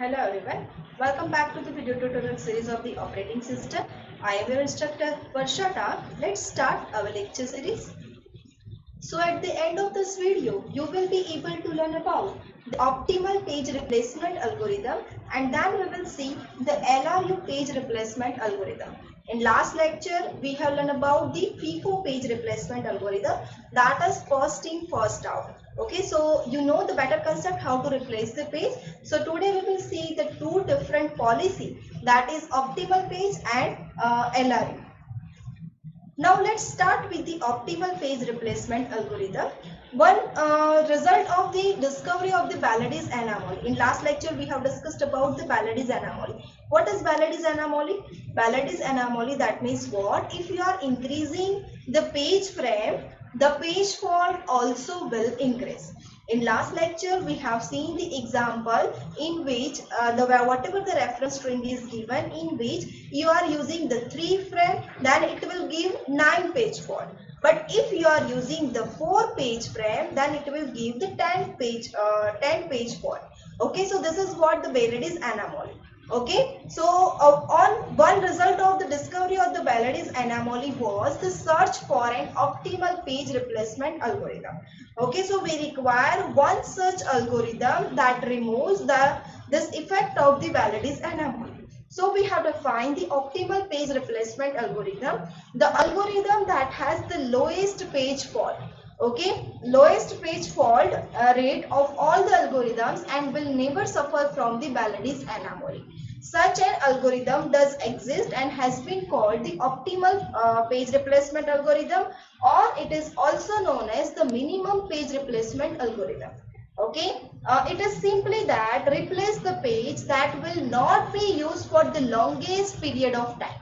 Hello everyone, welcome back to the video tutorial series of the operating system. I am your instructor Varshata. Let's start our lecture series. So at the end of this video, you will be able to learn about the optimal page replacement algorithm, and then we will see the LRU page replacement algorithm. In last lecture, we have learned about the FIFO page replacement algorithm, that is first in first out. Okay, so you know the better concept how to replace the page. So today we will see the two different policy, that is optimal page and LRU. Now let's start with the optimal page replacement algorithm. One result of the discovery of the Balades anomaly. In last lecture we have discussed about the Balades anomaly. What is Balades anomaly? Balades anomaly, that means what? If you are increasing the page frame, the page fault also will increase. In last lecture we have seen the example in which whatever the reference string is given, in which you are using the 3 frame, then it will give 9 page fault. But if you are using the 4 page frame, then it will give the 10 page fault. Okay, so this is what the Balades anomaly. Okay, so on one result of the discovery of the Balades anomaly was the search for an optimal page replacement algorithm. Okay, so we require one such algorithm that removes this effect of the Balades anomaly. So we have to find the optimal page replacement algorithm, the algorithm that has the lowest page fault. Okay, lowest page fault rate of all the algorithms and will never suffer from the Balades anomaly. Such an algorithm does exist and has been called the optimal page replacement algorithm, or it is also known as the minimum page replacement algorithm. Okay, it is simply that replace the page that will not be used for the longest period of time.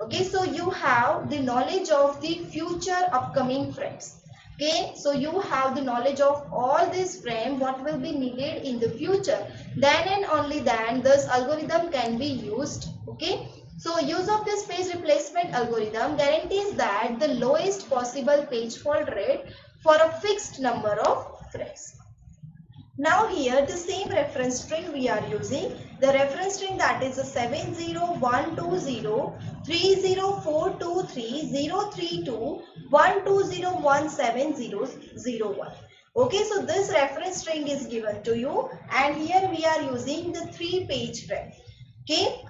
Okay, so you have the knowledge of the future upcoming frames. Okay, so you have the knowledge of all this frame, what will be needed in the future. Then and only then this algorithm can be used. Okay, so use of this page replacement algorithm guarantees that the lowest possible page fault rate for a fixed number of frames. Now here the same reference string we are using, the reference string that is a 7012030423212017001. Okay, so this reference string is given to you, and here we are using the 3 page frame. Okay,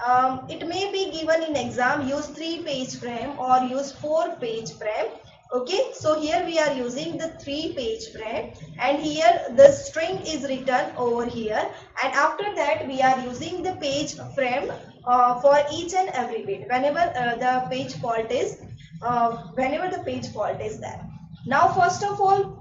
it may be given in exam, use 3 page frame or use 4 page frame. Okay, so here we are using the 3 page frame, and here the string is written over here, and after that we are using the page frame for each and every bit whenever the page fault is there. Now first of all,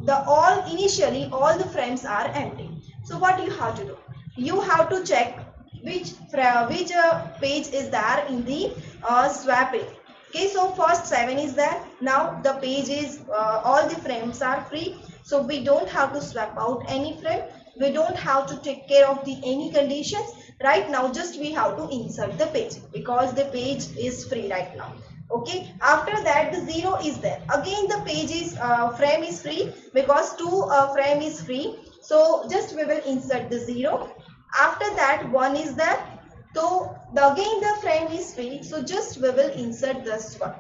initially all the frames are empty. So what you have to do? You have to check which page is there in the swapping. Okay, so first 7 is there. Now the page is all the frames are free, so we don't have to swap out any frame. We don't have to take care of the any conditions. Right now just we have to insert the page because the page is free right now. Okay, after that the 0 is there. Again the page is frame is free because 2 frame is free. So just we will insert the 0. After that 1 is there. So again the frame is free, so just we will insert this one.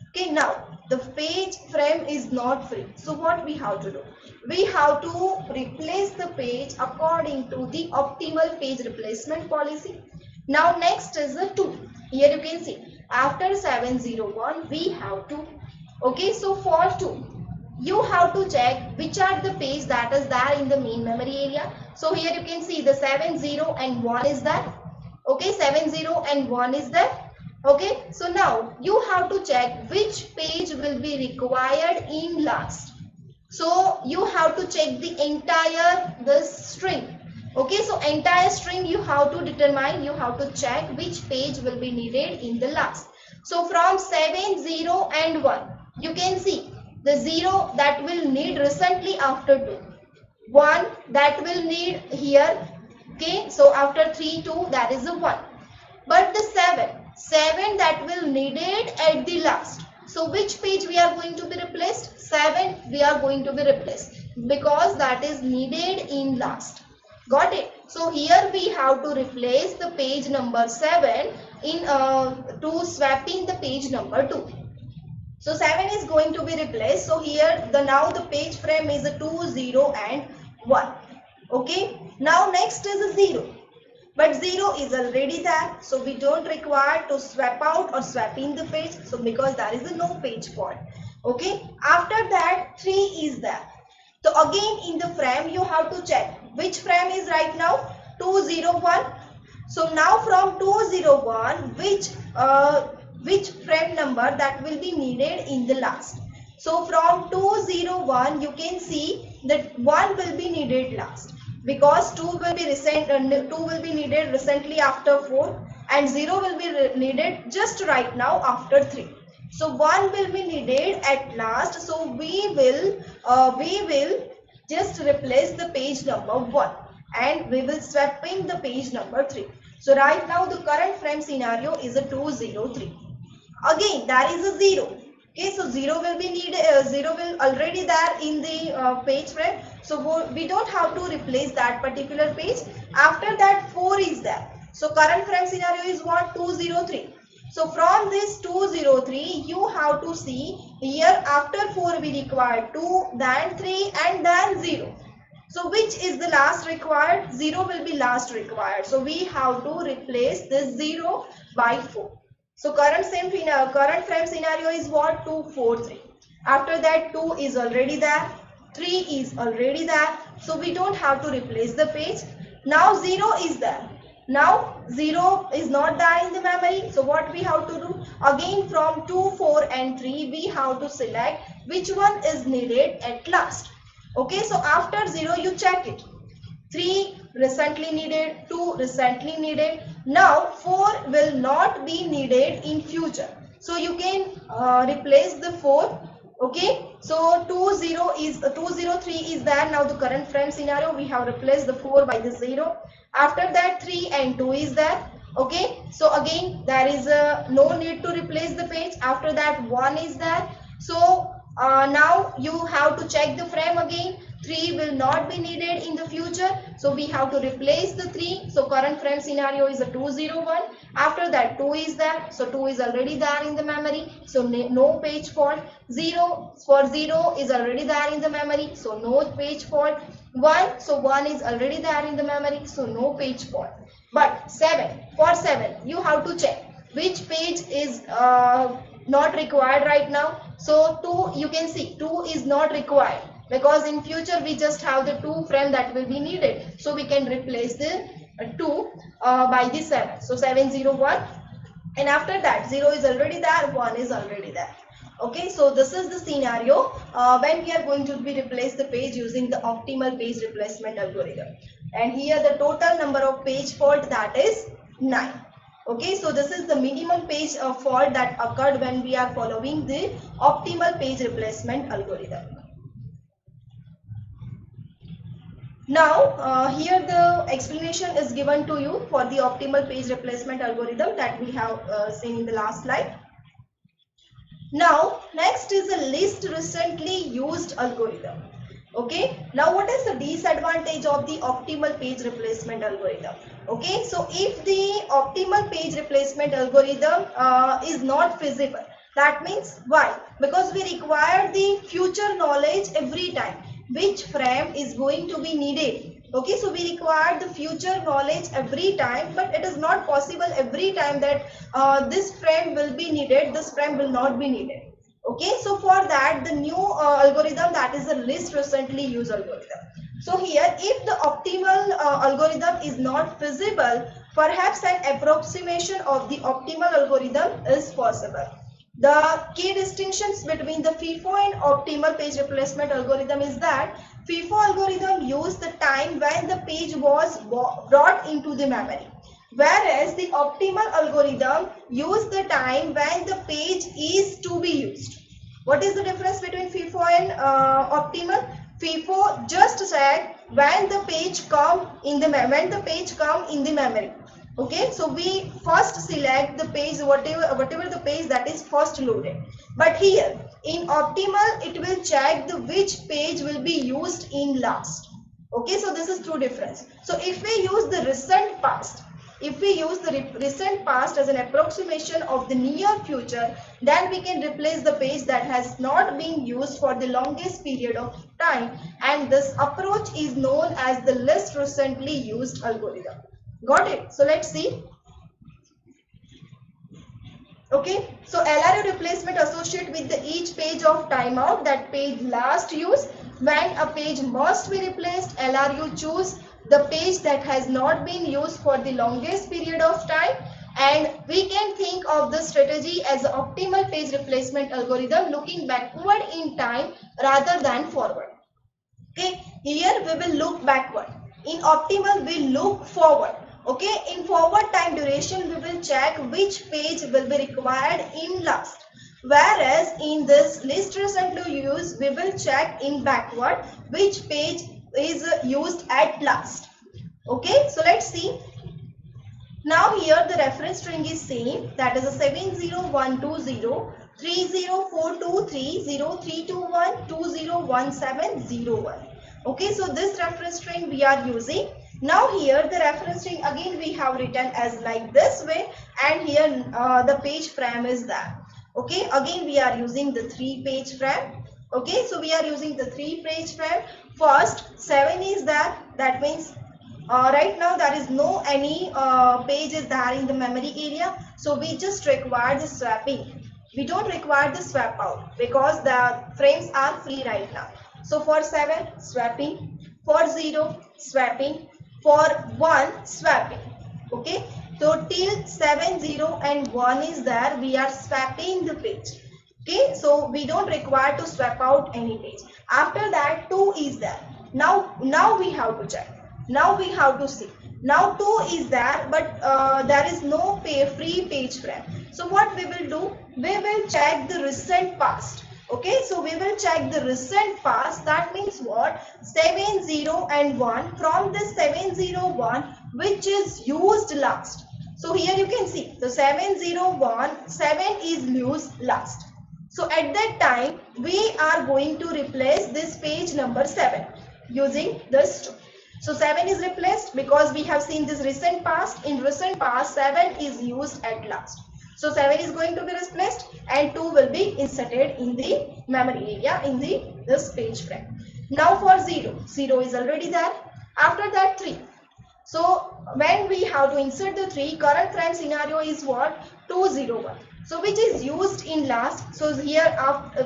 Okay, now the page frame is not free. So what we have to do? We have to replace the page according to the optimal page replacement policy. Now next is the 2. Here you can see after 701 we have 2. Okay, so for 2 you have to check which are the page that is there in the main memory area. So here you can see the 70 and 1 is there. Okay, 70 and 1 is there. Okay, so now you have to check which page will be required in last. So you have to check the entire this string. Okay, so entire string you have to determine, you have to check which page will be needed in the last. So from 70 and 1, you can see the 0 that will need recently after 2, 1 that will need here. Okay, so after 3 2, that is the 1, but the 7 that will needed at the last. So which page we are going to be replaced? 7 we are going to be replaced because that is needed in last. Got it? So here we have to replace the page number 7 in to swapping the page number 2. So 7 is going to be replaced. So here now the page frame is a 2, 0 and 1. Okay. Now next is a 0. But 0 is already there. So we don't require to swap out or swap in the page. So because there is a no page fault. Okay. After that 3 is there. So again in the frame you have to check which frame is right now 201. So now from 201 which frame number that will be needed in the last. So from 201 you can see that 1 will be needed last because 2 will be needed recently after 4 and 0 will be needed just right now after 3. So 1 will be needed at last. So we will just replace the page number 1 and we will swap in the page number 3. So right now the current frame scenario is a 203. Again there is a 0. Okay, so 0 will be needed, 0 will already there in the page frame. So we don't have to replace that particular page. After that 4 is there. So current frame scenario is what? 203. So from this 203 you have to see here after 4 we require 2, then 3 and then 0. So which is the last required? 0 will be last required. So we have to replace this 0 by 4. So current frame scenario is what? 243. After that 2 is already there. 3 is already there. So we don't have to replace the page. Now 0 is there. Now 0 is not there in the memory. So what we have to do? Again from 2, 4 and 3 we have to select which one is needed at last. Okay, so after 0 you check it. 3 recently needed, 2 recently needed. Now 4 will not be needed in future. So you can replace the 4. Okay, so 203 is there. Now the current frame scenario we have replaced the 4 by the 0. After that 3 and 2 is there. Okay, so again there is no need to replace the page. After that 1 is there. So now you have to check the frame again. 3 will not be needed in the future. So we have to replace the 3. So current frame scenario is a 201. After that 2 is there. So 2 is already there in the memory. So no page fault. 0 for 0 is already there in the memory. So no page fault. 1. So 1 is already there in the memory. So no page fault. But 7. For 7 you have to check which page is not required right now. So 2 you can see 2 is not required. Because in future we just have the 2 frame that will be needed. So we can replace the 2 by the 7. So 701 and after that 0 is already there, 1 is already there. Okay, so this is the scenario when we are going to be replace the page using the optimal page replacement algorithm. And here the total number of page fault that is 9. Okay, so this is the minimum page fault that occurred when we are following the optimal page replacement algorithm. Now here the explanation is given to you for the optimal page replacement algorithm that we have seen in the last slide. Now next is a least recently used algorithm. Okay, now what is the disadvantage of the optimal page replacement algorithm? Okay, so if the optimal page replacement algorithm is not feasible, that means why? Because we require the future knowledge every time which frame is going to be needed. Okay, so we require the future knowledge every time, but it is not possible every time that this frame will be needed, this frame will not be needed. Okay, so for that the new algorithm, that is the least recently used algorithm. So here if the optimal algorithm is not feasible, perhaps an approximation of the optimal algorithm is possible. The key distinctions between the FIFO and optimal page replacement algorithm is that FIFO algorithm used the time when the page was brought into the memory, whereas the optimal algorithm used the time when the page is to be used. What is the difference between FIFO and optimal? FIFO just said when the page come in the memory. Okay, so we first select the page, whatever the page that is first loaded. But here in optimal it will check the which page will be used in last. Okay, so this is two difference. So if we use the recent past, if we use the recent past as an approximation of the near future, then we can replace the page that has not been used for the longest period of time, and this approach is known as the least recently used algorithm. Got it? So let's see. Okay, so LRU replacement associate with the each page of timeout, that page last use. When a page must be replaced, LRU choose the page that has not been used for the longest period of time, and we can think of the strategy as an optimal page replacement algorithm looking backward in time rather than forward. Okay, here we will look backward. In optimal we look forward. Okay, in forward time duration we will check which page will be required in last, whereas in this least recently used we will check in backward which page is used at last. Okay, so let's see. Now here the reference string is same, that is a 70120 304230 201701. Okay, so this reference string we are using. Now here the reference string again we have written as like this way, and here the page frame is there. Okay, again we are using the 3-page frame. Okay, so we are using the 3-page frame. First 7 is there, that means right now there is no any pages there in the memory area, so we just require the swapping. We don't require the swap out because the frames are free right now. So for 7 swapping, for 0 swapping, for 1 swapping. Okay, so till 7 0 and 1 is there, we are swapping the page. Okay, so we don't require to swap out any page. After that 2 is there. Now we have to check. Now we have to see. Now 2 is there, but there is no free page frame. So what we will do? We will check the recent past. Okay, so we will check the recent past. That means what? 7 0 and 1. From this 7 0 1, which is used last. So here you can see the 7 0 1, 7 is used last. So at that time we are going to replace this page number 7 using this 2. So 7 is replaced because we have seen this recent past. In recent past 7 is used at last. So 7 is going to be replaced and 2 will be inserted in the memory area in this page frame. Now for 0, 0 is already there. After that 3. So when we have to insert the 3, current frame scenario is what? 201. So which is used in last. So here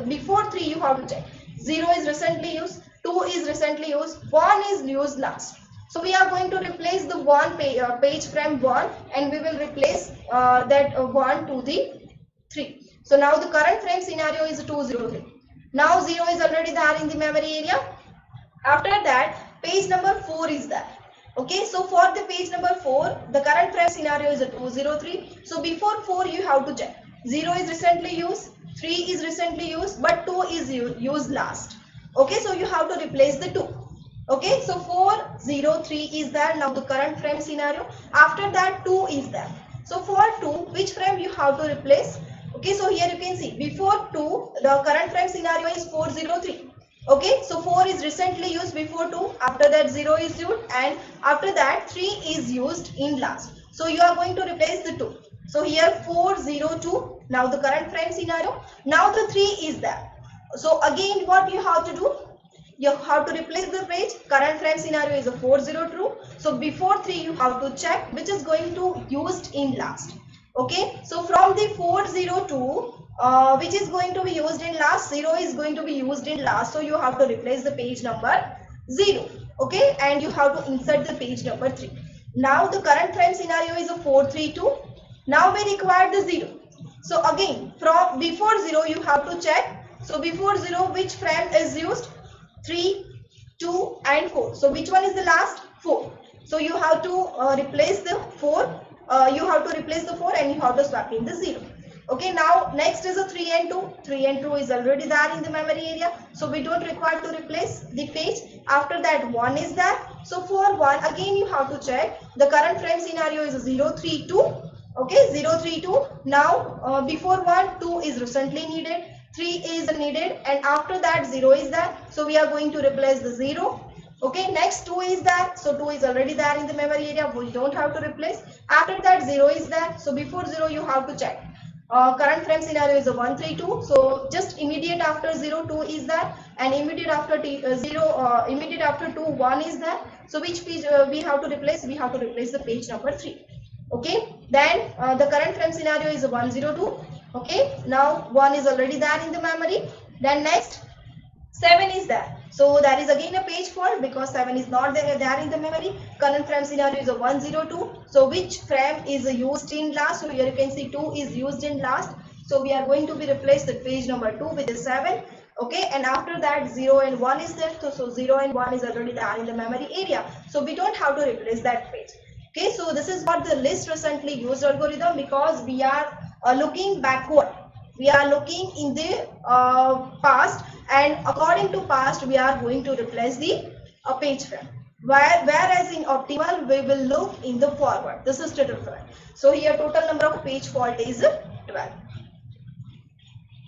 before 3 you have to check. 0 is recently used, 2 is recently used, 1 is used last. So we are going to replace the page frame 1 and we will replace that 1 to the 3. So now the current frame scenario is 203. Now 0 is already there in the memory area. After that page number 4 is there. Okay, so for the page number 4, the current frame scenario is a 203. So before 4 you have to check. 0 is recently used, 3 is recently used, but 2 is used last. Okay, so you have to replace the 2. Okay, so 403 is there. Now the current frame scenario. After that 2 is there. So for 2, which frame you have to replace? Okay, so here you can see before 2, the current frame scenario is 403. Okay, so 4 is recently used before 2, after that 0 is used, and after that 3 is used in last. So you are going to replace the 2. So here 402, now the current frame scenario. Now the 3 is there. So again what you have to do? You have to replace the page. Current frame scenario is a 402. So before 3 you have to check which is going to used in last. Okay, so from the 402, which is going to be used in last, 0 is going to be used in last, so you have to replace the page number 0. Okay, and you have to insert the page number 3. Now the current frame scenario is a 432. Now we require the 0. So again from before 0 you have to check. So before 0 which frame is used? 3, 2 and 4. So which one is the last? 4. So you have to replace the 4. You have to replace the 4 and you have to swap in the 0. Okay, now next is a 3 and 2. 3 and 2 is already there in the memory area. So we don't require to replace the page. After that 1 is there. So for 1 again you have to check. The current frame scenario is 032. Okay, 032. Now before 1, 2 is recently needed. 3 is needed and after that 0 is there. So we are going to replace the 0. Okay, next 2 is there. So 2 is already there in the memory area. We don't have to replace. After that 0 is there. So before 0 you have to check. Current frame scenario is a 1, 3, 2. So just immediate after 0, 2 is there. And immediate after 0, immediate after 2, 1 is there. So which page we have to replace? We have to replace the page number 3. Okay, then the current frame scenario is 102. Okay, now 1 is already there in the memory. Then next 7 is there. So that is again a page fault because 7 is not there in the memory. Current frame scenario is a 102. So which frame is used in last? So here you can see 2 is used in last. So we are going to be replaced the page number 2 with the 7. Okay, and after that 0 and 1 is there. So 0 and 1 is already there in the memory area. So we don't have to replace that page. Okay, so this is what the list recently used algorithm, because we are looking backward. We are looking in the past, and according to past we are going to replace the page frame. Whereas in optimal we will look in the forward. This is total fault. So here total number of page fault is 12.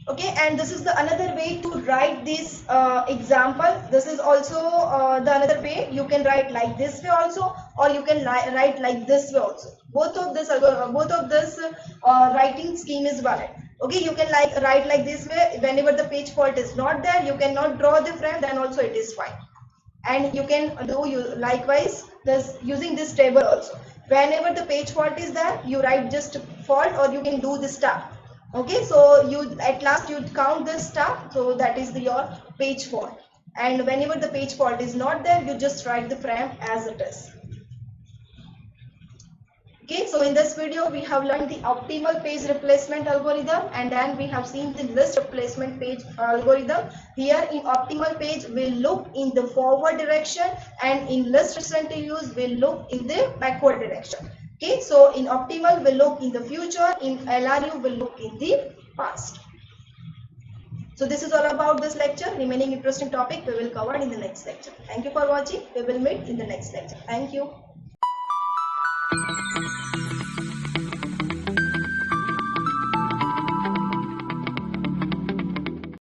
Okay, and this is the another way to write this example. This is also the another way. You can write like this way also, or you can write like this way also. Both of this writing scheme is valid. Okay, you can write like this way. Whenever the page fault is not there, you cannot draw the frame, then also it is fine. And you can do likewise this using this table also. Whenever the page fault is there, you write just fault, or you can do the star. Okay, so you at last you count the star, so that is your page fault. And whenever the page fault is not there, you just write the frame as it is. Okay, so in this video we have learned the optimal page replacement algorithm, and then we have seen the list replacement page algorithm. Here in optimal page we look in the forward direction, and in list recently used we look in the backward direction. Okay, so in optimal we look in the future, in LRU we look in the past. So this is all about this lecture. Remaining interesting topic we will cover in the next lecture. Thank you for watching. We will meet in the next lecture. Thank you.